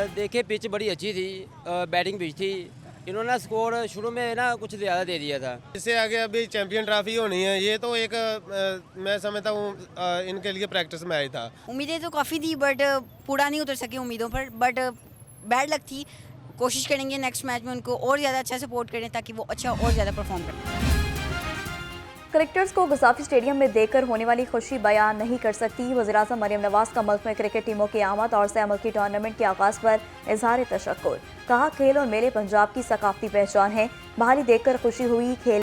देखे पिच बड़ी अच्छी थी, बैटिंग पिच थी। इन्होंने स्कोर शुरू में ना कुछ ज़्यादा दे दिया था। इससे आगे अभी चैंपियन ट्रॉफी होनी है, ये तो एक मैं समझता हूँ इनके लिए प्रैक्टिस मैच था। उम्मीदें तो काफ़ी थी बट पूरा नहीं उतर सकी उम्मीदों पर, बट बैड लक थी। कोशिश करेंगे नेक्स्ट मैच में उनको और ज़्यादा अच्छा सपोर्ट करें ताकि वो अच्छा और ज़्यादा परफॉर्म करें। क्रिकेटर्स को गजाफी स्टेडियम में देखकर होने वाली खुशी बयान नहीं कर सकती। वज़ीर-ए-आज़म मरियम नवाज का मुल्क में क्रिकेट टीमों की आमद और सह मुल्की टूर्नामेंट के आगाज़ पर इजहार तशक्कुर। कहा, खेल और मेले पंजाब की सकाफती पहचान है, बहाली देखकर खुशी हुई। खेल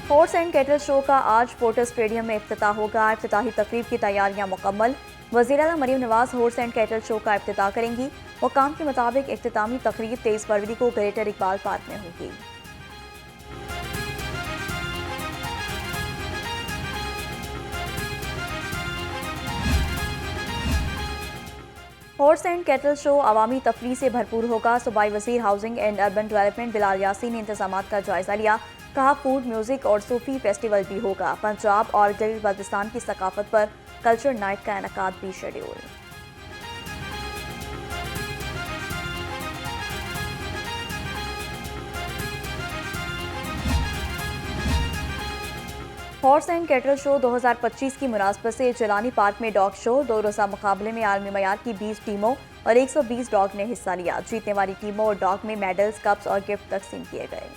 हॉर्स एंड कैटल शो का आज पोर्टर स्टेडियम में इफ्तिताह होगा। इफ्तिताही तकरीब की तैयारियां मुकम्मल। वज़ीर-ए-आज़म Maryam Nawaz horse and cattle show का इफ्तिताह करेंगी। हुक्काम के मुताबिक इख्तितामी तकरीब 23 फरवरी को ग्रेटर इकबाल पार्क में होगी। हॉर्स एंड कैटल शो अवामी तफरीह से भरपूर होगा। सूबाई वज़ीर housing and urban development Bilal Yasin ने इंतजामात का जायजा लिया। कहा, फूड, म्यूजिक और सूफी फेस्टिवल भी होगा। पंजाब और गिल बल्तिस्तान की सकाफत पर कल्चर नाइट का इनेकाद भी schedule. Horse and cattle show 2025 की मुनासबत से जिलानी पार्क में डॉग शो। 2 रोज़ा मुकाबले में आलमी मयार की 20 टीमों और 120 डॉग ने हिस्सा लिया। जीतने वाली टीमों और डॉग में मेडल्स, कप्स और गिफ्ट तकसीम किए गए।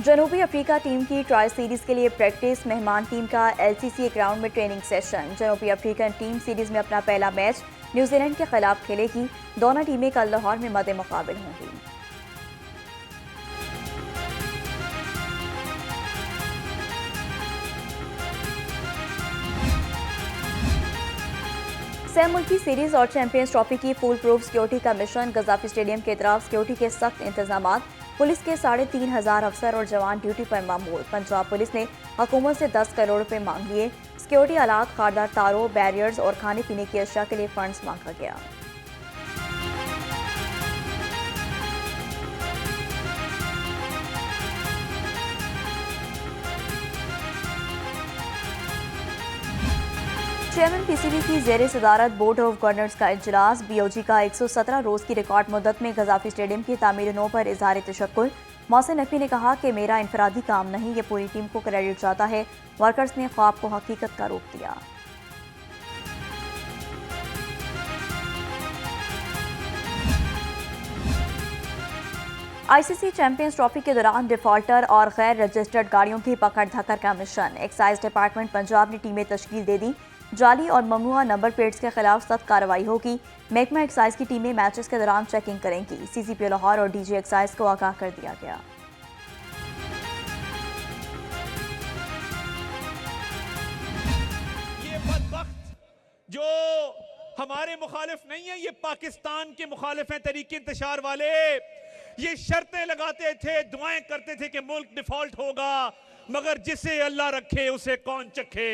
जनूबी अफ्रीका टीम की ट्राई सीरीज के लिए प्रैक्टिस। मेहमान टीम का LCCA ग्राउंड में ट्रेनिंग सेशन। जनूबी अफ्रीकन टीम सीरीज में अपना पहला मैच न्यूजीलैंड के खिलाफ खेलेगी। दोनों टीमें कल लाहौर में मद्दे मुकाबिल होंगी। सह मुल्की सीरीज और चैंपियंस ट्रॉफी की फुल प्रूफ सिक्योरिटी का मिशन। गजाफी स्टेडियम के इतराफ सिक्योरिटी के सख्त इंतजाम। पुलिस के 3,500 अफसर और जवान ड्यूटी पर मामूल। पंजाब पुलिस ने हुकूमत से 10 करोड़ रुपए मांग लिए। सिक्योरिटी आलात, खारदार तारों, बैरियर्स और खाने पीने की अशिया के लिए फंड्स मांगा गया। चेयरमैन PCB की ज़ेर सदारत बोर्ड ऑफ गवर्नर्स का इजलास। BOG का 117 रोज़ की रिकॉर्ड मुद्दत में गजाफी स्टेडियम की तामीर नौ पर इजहार तशक्कुर। मोहसिन नकवी ने कहा कि मेरा इनफरादी काम नहीं, ये पूरी टीम को क्रेडिट जाता है। वर्कर्स ने ख्वाब को हकीकत का रूप दिया। ICC चैंपियंस ट्रॉफी के दौरान डिफॉल्टर और गैर रजिस्टर्ड गाड़ियों की पकड़ धक्कर का मिशन। एक्साइज डिपार्टमेंट पंजाब ने टीमें तश्कील दे दी। जाली और ममनुआ नंबर प्लेट्स के खिलाफ सख्त कार्रवाई होगी। महकमा एक्साइज की टीमें मैचेस के दौरान चेकिंग करेंगी। CCP लाहौर और DG एक्साइज को आगाह कर दिया गया। ये बदबख्त जो हमारे मुखालिफ नहीं है, ये पाकिस्तान के मुखालिफ हैं, तरीके इंतशार वाले। ये शर्तें लगाते थे, दुआएं करते थे कि मुल्क डिफॉल्ट होगा, मगर जिसे अल्लाह रखे उसे कौन चखे।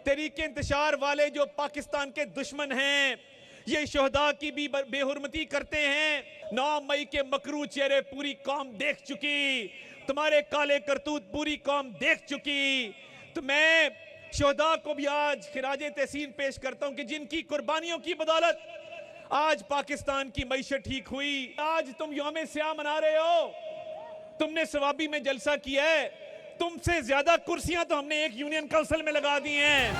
तरीके इंतशार वाले जो पाकिस्तान के दुश्मन हैं, ये शहदा की भी बेहुरमती करते हैं। 9 मई के मकरू चेहरे पूरी कौम देख चुकी, तुम्हारे काले करतूत पूरी कौम देख चुकी। तो मैं शहदा को भी आज खिराजे तहसीन पेश करता हूं कि जिनकी कुर्बानियों की बदौलत आज पाकिस्तान की मईशत ठीक हुई। आज तुम यौम स्याह मना रहे हो, तुमने सवाबी में जलसा किया है, तुमसे ज्यादा कुर्सियां तो हमने एक यूनियन काउंसिल में लगा दी हैं।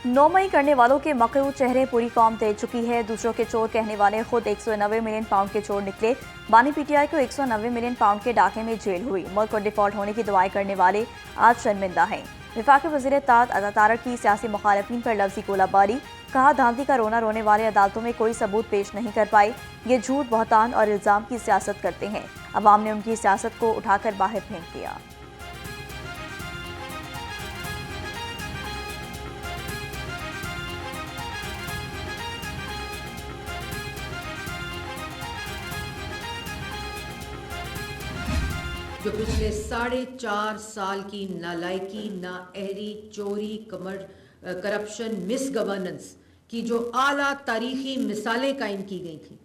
9 मई करने वालों के मकरू चेहरे पूरी कौम दे चुकी है। दूसरों के चोर कहने वाले खुद 190 मिलियन पाउंड के चोर निकले। बानी PTI को 190 मिलियन पाउंड के डाके में जेल हुई। मुल्क को डिफॉल्ट होने की दुआएं करने वाले आज शर्मिंदा हैं। वफाकी वज़ीर इत्तेहाद अतातारक की सियासी मुखालिफिन पर लफ्ज़ी गोलाबारी। कहा, धांधली का रोना रोने वाले अदालतों में कोई सबूत पेश नहीं कर पाए। ये झूठ, बहतान और इल्ज़ाम की सियासत करते हैं। अवाम ने उनकी सियासत को उठाकर बाहर फेंक दिया। जो पिछले 4.5 साल की नालायकी, नाअहली, चोरी, करप्शन, मिस गवर्नेंस की जो आला तारीखी मिसालें कायम की गई थी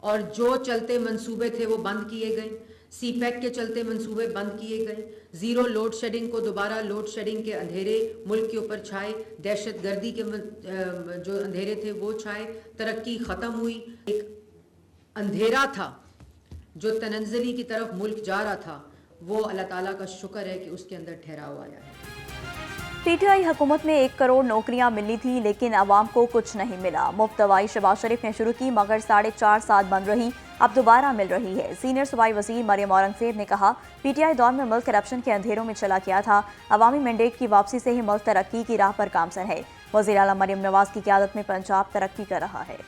और जो चलते मंसूबे थे वो बंद किए गए। सीपैक के चलते मंसूबे बंद किए गए, ज़ीरो लोड शेडिंग को दोबारा लोड शेडिंग के अंधेरे मुल्क के ऊपर छाए, दहशत गर्दी के जो अंधेरे थे वो छाए, तरक्की ख़त्म हुई। एक अंधेरा था जो तनज़्ज़ुली की तरफ मुल्क जा रहा था, वो अल्लाह ताला का शुक्र है कि उसके अंदर ठहराव आया है। पीटीआई हुकूमत में 1 करोड़ नौकरियां मिलनी थी, लेकिन आवाम को कुछ नहीं मिला। मुफ्त दवाई शहबाज शरीफ ने शुरू की, मगर 4.5 साल बंद रही, अब दोबारा मिल रही है। सीनियर सूबाई वजीर मरियम औरंगजेब ने कहा, पीटीआई दौर में मुल्क करप्शन के अंधेरों में चला गया था, अवामी मैंडेट की वापसी से ही मुल्क तरक्की की राह पर गामजन है। वज़ीर आला मरियम नवाज की क़यादत में पंजाब तरक्की कर रहा है।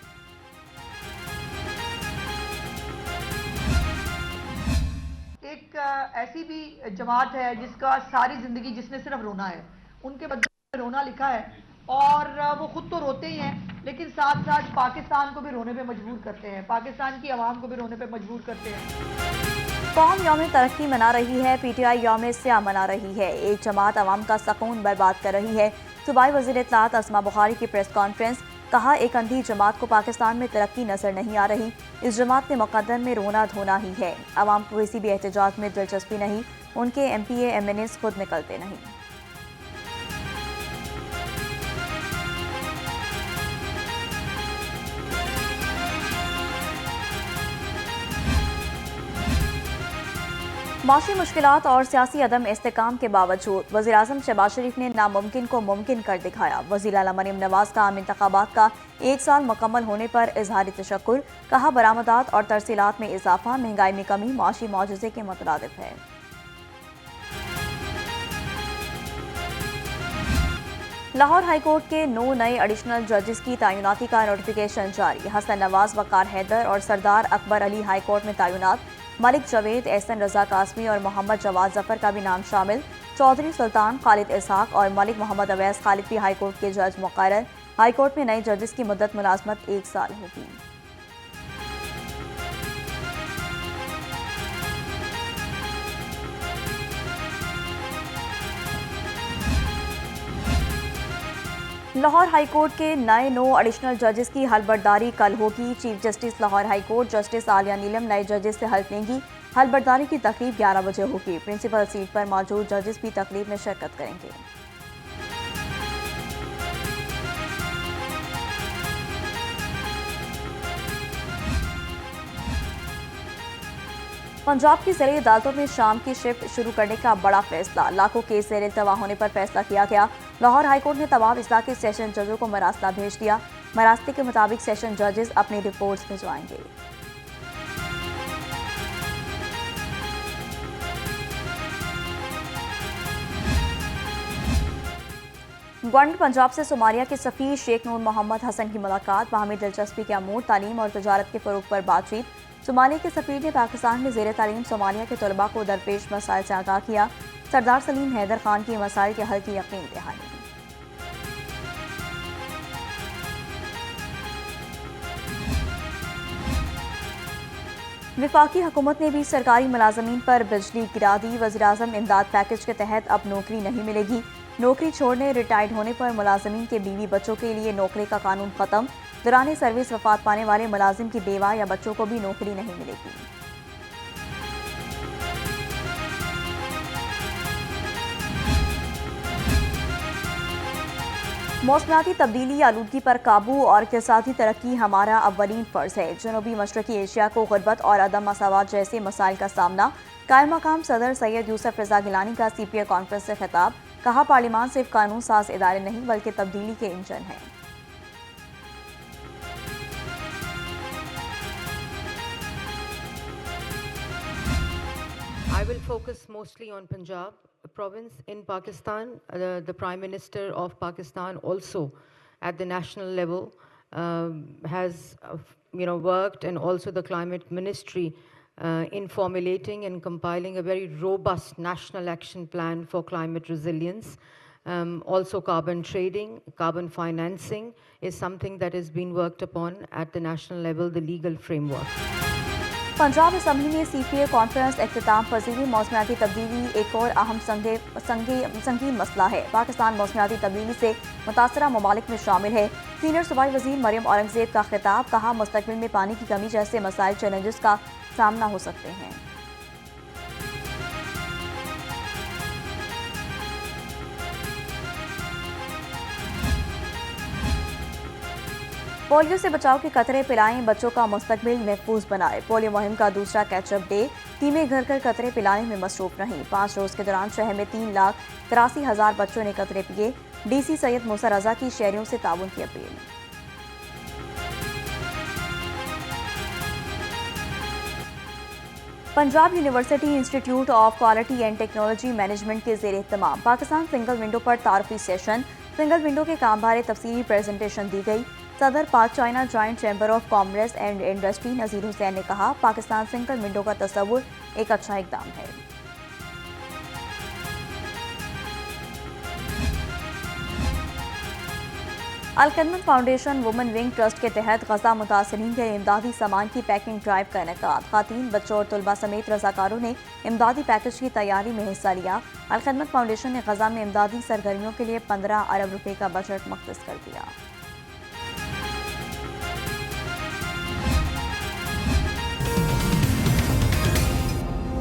एक ऐसी भी जमात है जिसका सारी जिंदगी जिसने सिर्फ रोना है, उनके बदले में रोना लिखा है, और वो खुद तो रोते ही हैं, लेकिन साथ साथ पाकिस्तान को भी रोने पे मजबूर करते हैं, पाकिस्तान की आवाम को भी रोने पे मजबूर करते हैं। कौम यौम तरक्की मना रही है, पीटीआई यौम स्याह मना रही है। एक जमात अवाम का सकून बर्बाद कर रही है। सूबाई वज़ीर इत्तलात अस्मा बुखारी की प्रेस कॉन्फ्रेंस, कहा एक अंधी जमात को पाकिस्तान में तरक्की नजर नहीं आ रही। इस जमात ने मुकद्दर में रोना धोना ही है। अवाम को किसी भी एहतजाज में दिलचस्पी नहीं, उनके MPA MNAs खुद निकलते नहीं। माशी मुश्किलात और सियासी अदम इस्तेकाम के बावजूद वज़ीर आज़म शहबाज शरीफ ने नामुमकिन को मुमकिन कर दिखाया। वज़ीर आला मरियम नवाज का आम इंतखाबात का 1 साल मुकम्मल होने पर इजहार तशक्कुर, कहा बरामदात और तरसीलात में इजाफा, महंगाई में कमी माशी मौजज़े के मुतरादिफ है। लाहौर हाईकोर्ट के 9 नए एडिशनल जजेस की तैनाती का नोटिफिकेशन जारी। हसन नवाज, वकार हैदर और सरदार अकबर अली हाईकोर्ट में तैनात। मलिक जावेद, एहसन रजा कासमी और मोहम्मद जवाद जफर का भी नाम शामिल। चौधरी सुल्तान, खालिद इसहाक और मलिक मोहम्मद अवैस खालिद भी हाईकोर्ट के जज मुकर्रर। हाईकोर्ट में नए जजेस की मुद्दत मुलाजमत 1 साल होगी। लाहौर हाईकोर्ट के नए 9 एडिशनल जजेस की हलबर्दारी कल होगी। Chief justice Lahore high court justice Aliya Neelum नए जजेस से हल्फ लेंगी। हलबर्दारी की तकरीब 11 बजे होगी। प्रिंसिपल सीट पर मौजूद जजेस भी तकरीब में शिरकत करेंगे। पंजाब की ज़ेरे अदालतों में शाम की शिफ्ट शुरू करने का बड़ा फैसला, लाखों केस ज़ेरे इल्तवा होने पर फैसला किया गया। लाहौर हाईकोर्ट ने तमाम इजला के सेशन जजों को मरासला भेज दिया। मरासले के मुताबिक सेशन जजेस अपनी रिपोर्ट्स भिजवाएंगे। गवर्नर पंजाब से सोमालिया के सफ़ीर शेख नूर मोहम्मद हसन की मुलाकात, बाहमी दिलचस्पी के अमूर, तालीम और तजारत के फ़रोग पर बातचीत। सोमालिया के सफ़ीर ने पाकिस्तान में ज़ेर तालीम सोमालिया के तलबा को दरपेश मसाइल से आगाह किया। सरदार सलीम हैदर खान की मसाइल के हल की यकीन दहानी। वफाकी हुकूमत ने भी सरकारी मुलाजमीन पर बिजली गिरा दी। वज़ीर-ए-आज़म इमदाद पैकेज के तहत अब नौकरी नहीं मिलेगी। नौकरी छोड़ने, रिटायर्ड होने पर मुलाजमीन के बीवी बच्चों के लिए नौकरी का कानून खत्म। दौरान सर्विस वफात पाने वाले मुलाजिम की बेवा या बच्चों को भी नौकरी नहीं मिलेगी। मौसमियाती तब्दीली, आलूदगी पर काबू और इक़्तिसादी तरक्की हमारा अव्वलीन फ़र्ज़ है। जनूबी मशरक़ी एशिया को गुर्बत और अदम मसावात जैसे मसाइल का सामना। कायम मकाम सदर सैयद यूसुफ रज़ा गिलानी का CPA कॉन्फ्रेंस से खिताब, कहा पार्लियामान सिर्फ कानून साज इदारे नहीं बल्कि तब्दीली के इंजन है। I will focus mostly on Punjab, a province in Pakistan. The Prime Minister of Pakistan also at the national level has worked, and also the Climate Ministry in formulating and compiling a very robust national action plan for climate resilience. Also carbon trading, carbon financing is something that is being worked upon at the national level, the legal framework. Punjab assembly में CPA conference इख्तिताम पजीरी। मौसमियाती तब्दीली एक और अहम संगीन मसला है। पाकिस्तान मौसमियाती तब्दीली से मुतासरा ममालिक में शामिल है। सीनियर सूबाई वजीर मरियम औरंगजेब का खिताब, कहा मुस्तकबिल में पानी की कमी जैसे मसाइल चैलेंजेस का सामना हो सकते हैं। पोलियो से बचाव के कतरे पिलाएं, बच्चों का मुस्तकबिल महफूज बनाएं। पोलियो मुहिम का दूसरा कैचअप डे, टीमें घर घर कतरे पिलाने में मसरूफ रहीं। 5 रोज के दौरान शहर में 3,83,000 बच्चों ने कतरे पिए। डीसी सैयद मूसा रजा की शहरियों से ताउन की appeal. Punjab university institute of quality and technology management के ज़ेर एहतमाम पाकिस्तान सिंगल विंडो पर तारफी सेशन, सिंगल विंडो के काम बारे तफसीली प्रेजेंटेशन दी गई। सदर Pak China joint chamber of commerce and industry Nazir Hussain ने कहा, पाकिस्तान सिंगल विंडो का तस्वुर एक अच्छा इकदाम है। अलखदमत फाउंडेशन वुमेन विंग ट्रस्ट के तहत गजा मुतासरीन के इमदादी सामान की पैकिंग ड्राइव का इनेकाद। खातीन, बच्चों और तलबा समेत रजाकारों ने इमदादी पैकेज की तैयारी में हिस्सा लिया। अलखदमत फाउंडेशन ने गजा में इमदादी सरगर्मियों के लिए 15 अरब रुपए का बजट मुख्तस कर दिया।